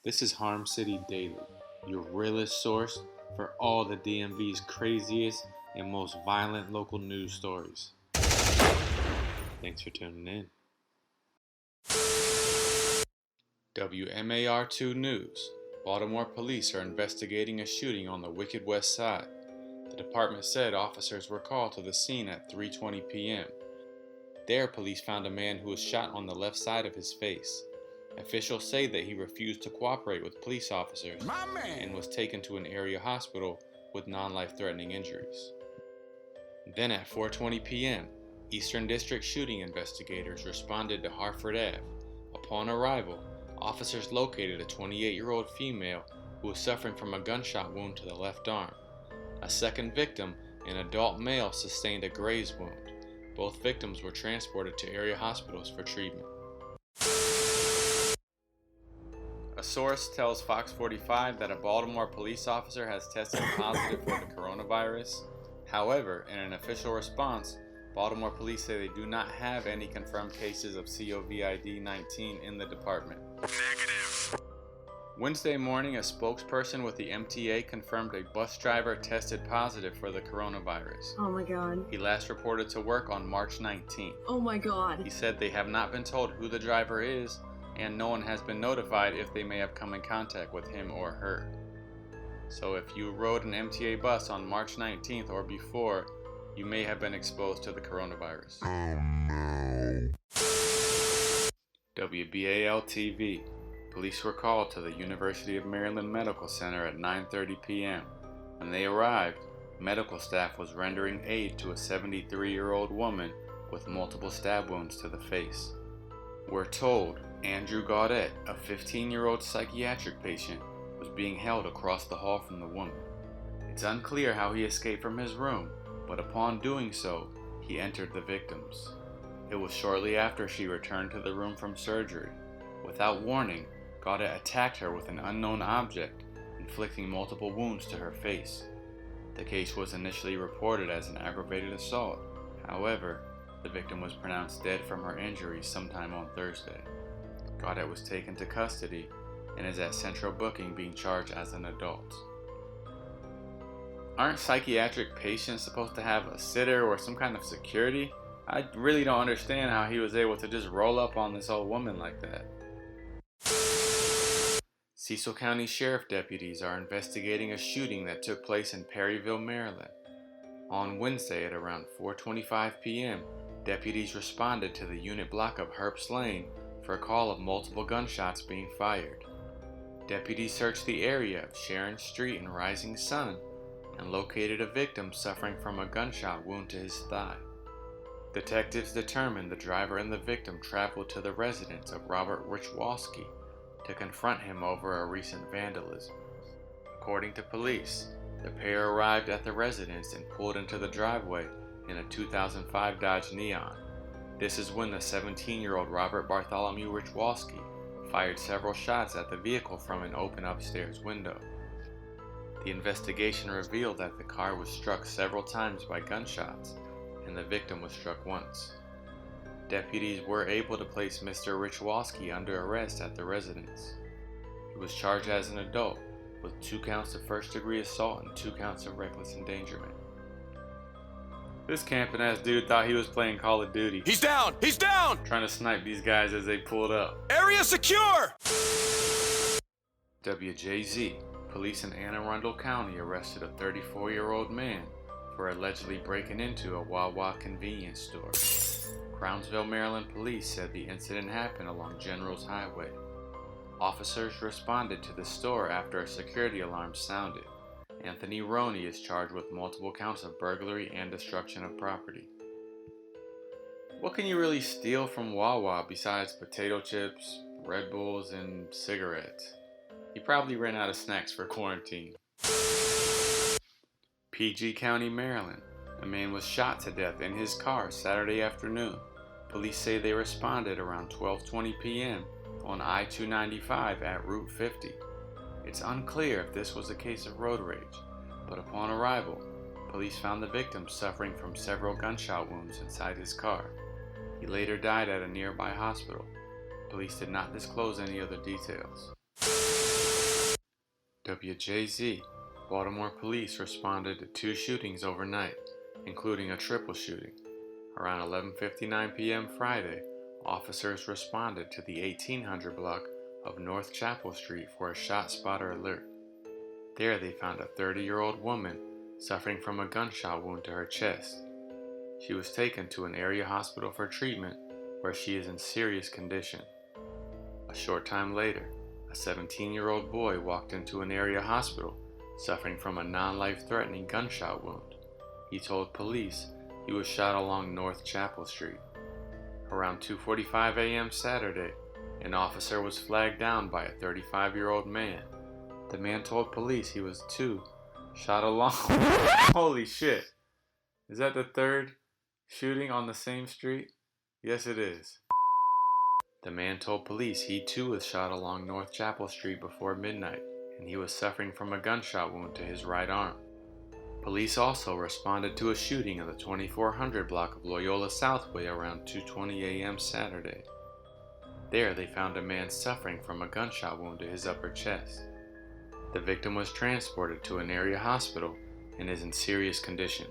This is Harm City Daily, your realest source for all the DMV's craziest and most violent local news stories. Thanks for tuning in. WMAR2 News. Baltimore police are investigating a shooting on the Wicked West Side. The department said officers were called to the scene at 3:20 p.m. There, police found a man who was shot on the left side of his face. Officials say that he refused to cooperate with police officers and was taken to an area hospital with non-life-threatening injuries. Then at 4:20 p.m., Eastern District shooting investigators responded to Hartford Ave. Upon arrival, officers located a 28-year-old female who was suffering from a gunshot wound to the left arm. A second victim, an adult male, sustained a graze wound. Both victims were transported to area hospitals for treatment. A source tells Fox 45 that a Baltimore police officer has tested positive for the coronavirus. However, in an official response, Baltimore police say they do not have any confirmed cases of COVID-19 in the department. Negative. Wednesday morning, a spokesperson with the MTA confirmed a bus driver tested positive for the coronavirus. Oh my god. He last reported to work on March 19th. Oh my god. He said they have not been told who the driver is, and no one has been notified if they may have come in contact with him or her. So if you rode an MTA bus on March 19th or before, you may have been exposed to the coronavirus. Oh no. WBAL-TV. Police were called to the University of Maryland Medical Center at 9:30 p.m. When they arrived, medical staff was rendering aid to a 73-year-old woman with multiple stab wounds to the face. We're told Andrew Gaudet, a 15-year-old psychiatric patient, was being held across the hall from the woman. It's unclear how he escaped from his room, but upon doing so, he entered the victims. It was shortly after she returned to the room from surgery. Without warning, Gaudet attacked her with an unknown object, inflicting multiple wounds to her face. The case was initially reported as an aggravated assault. However, the victim was pronounced dead from her injuries sometime on Thursday. Gaudet was taken to custody and is at central booking being charged as an adult. Aren't psychiatric patients supposed to have a sitter or some kind of security? I really don't understand how he was able to just roll up on this old woman like that. Cecil County Sheriff deputies are investigating a shooting that took place in Perryville, Maryland. On Wednesday at around 4:25 p.m., deputies responded to the unit block of Herbst Lane for a call of multiple gunshots being fired. Deputies searched the area of Sharon Street and Rising Sun and located a victim suffering from a gunshot wound to his thigh. Detectives determined the driver and the victim traveled to the residence of Robert Richwalski to confront him over a recent vandalism. According to police, the pair arrived at the residence and pulled into the driveway in a 2005 Dodge Neon. This is when the 17-year-old Robert Bartholomew Richwalski fired several shots at the vehicle from an open upstairs window. The investigation revealed that the car was struck several times by gunshots, and the victim was struck once. Deputies were able to place Mr. Richwalski under arrest at the residence. He was charged as an adult with 2 counts of first-degree assault and 2 counts of reckless endangerment. This camping-ass dude thought he was playing Call of Duty. He's down! He's down! Trying to snipe these guys as they pulled up. Area secure! WJZ. Police in Anne Arundel County arrested a 34-year-old man for allegedly breaking into a WaWa convenience store. Crownsville, Maryland police said the incident happened along Generals Highway. Officers responded to the store after a security alarm sounded. Anthony Roney is charged with multiple counts of burglary and destruction of property. What can you really steal from WaWa besides potato chips, Red Bulls, and cigarettes? He probably ran out of snacks for quarantine. PG County, Maryland. A man was shot to death in his car Saturday afternoon. Police say they responded around 12:20 p.m. on I-295 at Route 50. It's unclear if this was a case of road rage, but upon arrival, police found the victim suffering from several gunshot wounds inside his car. He later died at a nearby hospital. Police did not disclose any other details. WJZ, Baltimore police responded to 2 shootings overnight, including a triple shooting. Around 11:59 p.m. Friday, officers responded to the 1800 block of North Chapel Street for a shot spotter alert. There they found a 30-year-old woman suffering from a gunshot wound to her chest. She was taken to an area hospital for treatment where she is in serious condition. A short time later, a 17-year-old boy walked into an area hospital suffering from a non-life-threatening gunshot wound. He told police he was shot along North Chapel Street. Around 2:45 a.m. Saturday, an officer was flagged down by a 35-year-old man. The man told police he was shot along. Holy shit. Is that the third shooting on the same street? Yes, it is. The man told police he too was shot along North Chapel Street before midnight, and he was suffering from a gunshot wound to his right arm. Police also responded to a shooting in the 2400 block of Loyola Southway around 2:20 a.m. Saturday. There they found a man suffering from a gunshot wound to his upper chest. The victim was transported to an area hospital and is in serious condition.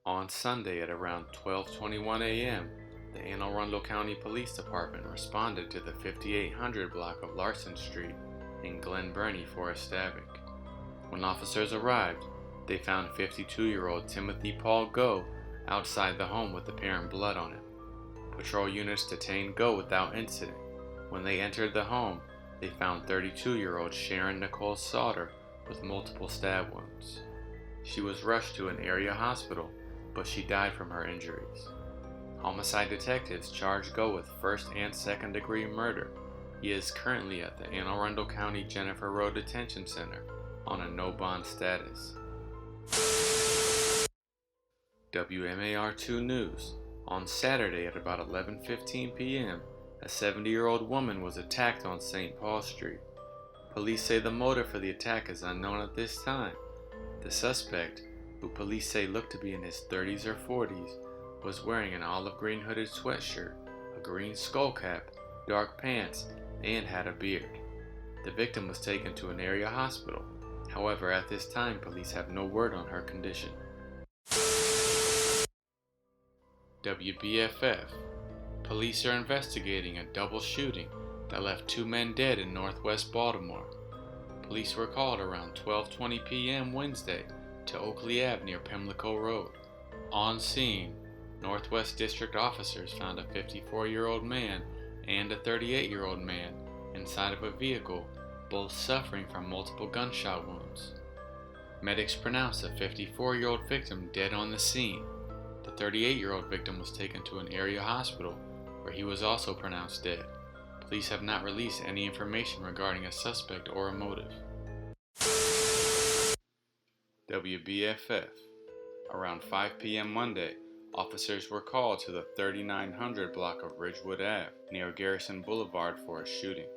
On Sunday at around 12:21 a.m., the Anne Arundel County Police Department responded to the 5800 block of Larson Street in Glen Burnie for a stabbing. When officers arrived, they found 52-year-old Timothy Paul Goh outside the home with apparent blood on him. Patrol units detained Goh without incident. When they entered the home, they found 32-year-old Sharon Nicole Sauter with multiple stab wounds. She was rushed to an area hospital, but she died from her injuries. Homicide detectives charged Goh with first and second degree murder. He is currently at the Anne Arundel County Jennifer Road Detention Center on a no bond status. WMAR2 News. On Saturday at about 11:15 p.m., a 70-year-old woman was attacked on St. Paul Street. Police say the motive for the attack is unknown at this time. The suspect, who police say looked to be in his 30s or 40s, was wearing an olive green hooded sweatshirt, a green skull cap, dark pants, and had a beard. The victim was taken to an area hospital. However, at this time, police have no word on her condition. WBFF. Police are investigating a double shooting that left 2 men dead in northwest Baltimore. Police were called around 12:20 p.m. Wednesday to Oakley Ave near Pimlico Road. On scene, Northwest District officers found a 54-year-old man and a 38-year-old man inside of a vehicle, both suffering from multiple gunshot wounds. Medics pronounced the 54-year-old victim dead on the scene. The 38-year-old victim was taken to an area hospital where he was also pronounced dead. Police have not released any information regarding a suspect or a motive. WBFF. Around 5 p.m. Monday, officers were called to the 3900 block of Ridgewood Ave near Garrison Boulevard for a shooting.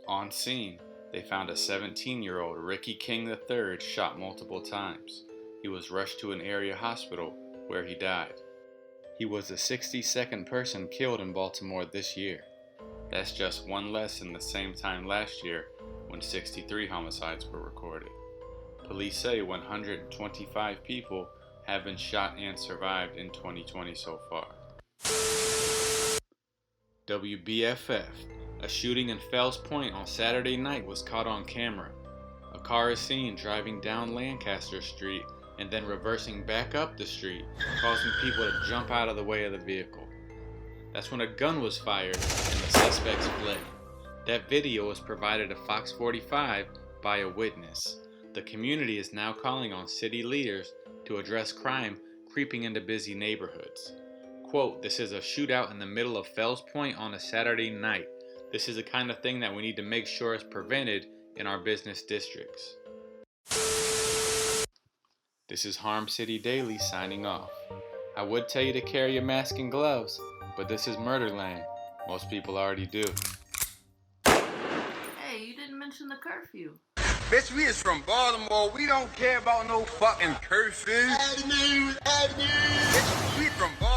On scene, they found a 17-year-old Ricky King III shot multiple times. He was rushed to an area hospital where he died. He was the 62nd person killed in Baltimore this year. That's just one less than the same time last year when 63 homicides were recorded. Police say 125 people have been shot and survived in 2020 so far. WBFF. A shooting in Fells Point on Saturday night was caught on camera. A car is seen driving down Lancaster Street and then reversing back up the street, causing people to jump out of the way of the vehicle. That's when a gun was fired and the suspects fled. That video was provided to Fox 45 by a witness. The community is now calling on city leaders to address crime creeping into busy neighborhoods. Quote, "This is a shootout in the middle of Fells Point on a Saturday night. This is the kind of thing that we need to make sure is prevented in our business districts." This is Harm City Daily signing off. I would tell you to carry your mask and gloves, but this is Murdaland. Most people already do. Hey, you didn't mention the curfew. Bitch, we is from Baltimore. We don't care about no fucking curfew. Bitch, we from Baltimore.